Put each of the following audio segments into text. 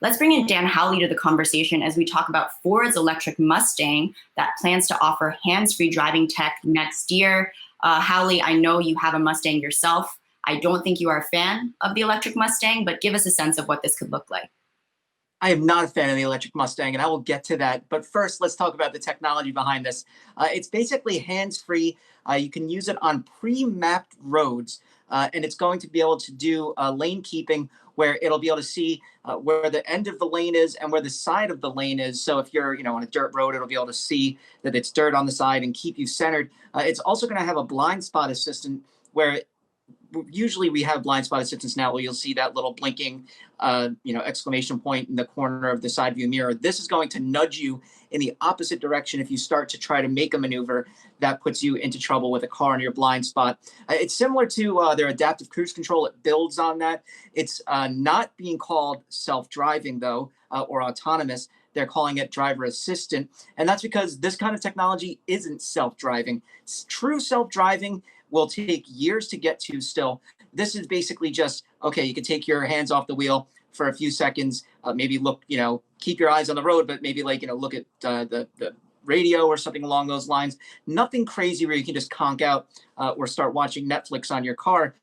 Let's bring in Dan Howley to the conversation as we talk about Ford's electric Mustang that plans to offer hands-free driving tech next year. Howley, I know you have a Mustang yourself. I don't think you are a fan of the electric Mustang, but give us a sense of what this could look like. I am not a fan of the electric Mustang, and I will get to that. But first, let's talk about the technology behind this. It's basically hands-free. You can use it on pre-mapped roads, and it's going to be able to do lane keeping, where it'll be able to see where the end of the lane is and where the side of the lane is. So if you're, on a dirt road, it'll be able to see that it's dirt on the side and keep you centered. It's also going to have a blind spot assistant where usually we have blind spot assistance now where you'll see that little blinking, exclamation point in the corner of the side view mirror. This is going to nudge you in the opposite direction if you start to try to make a maneuver that puts you into trouble with a car in your blind spot. It's similar to their adaptive cruise control. It builds on that. It's not being called self-driving, though, or autonomous. They're calling it driver assistant. And that's because this kind of technology isn't self-driving. True self-driving will take years to get to still. This is basically just, okay, you can take your hands off the wheel for a few seconds, maybe look, keep your eyes on the road, but maybe look at the radio or something along those lines. Nothing crazy where you can just conk out or start watching Netflix on your car.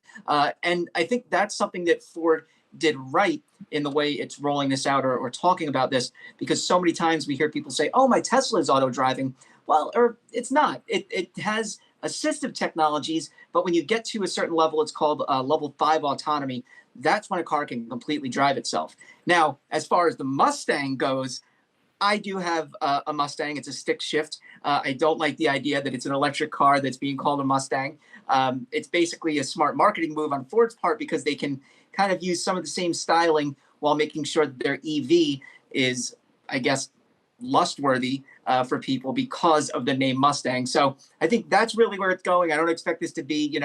And I think that's something that Ford did right in the way it's rolling this out or talking about this, because so many times we hear people say, oh, my Tesla is auto driving. Well, or it's not. It has assistive technologies, but when you get to a certain level, it's called level 5 autonomy. That's when a car can completely drive itself. Now, as far as the Mustang goes, I do have a Mustang. It's a stick shift. I don't like the idea that it's an electric car that's being called a Mustang. It's basically a smart marketing move on Ford's part because they can kind of use some of the same styling while making sure that their EV is, I guess, lustworthy for people because of the name Mustang. So I think that's really where it's going. I don't expect this to be,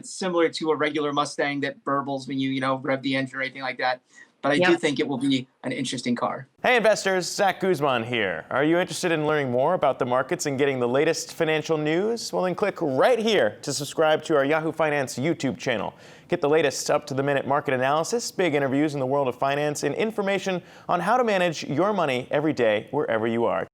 similar to a regular Mustang that burbles when you, rev the engine or anything like that. But I do think it will be an interesting car. Hey investors, Zach Guzman here. Are you interested in learning more about the markets and getting the latest financial news? Well, then click right here to subscribe to our Yahoo Finance YouTube channel. Get the latest up-to-the-minute market analysis, big interviews in the world of finance, and information on how to manage your money every day wherever you are.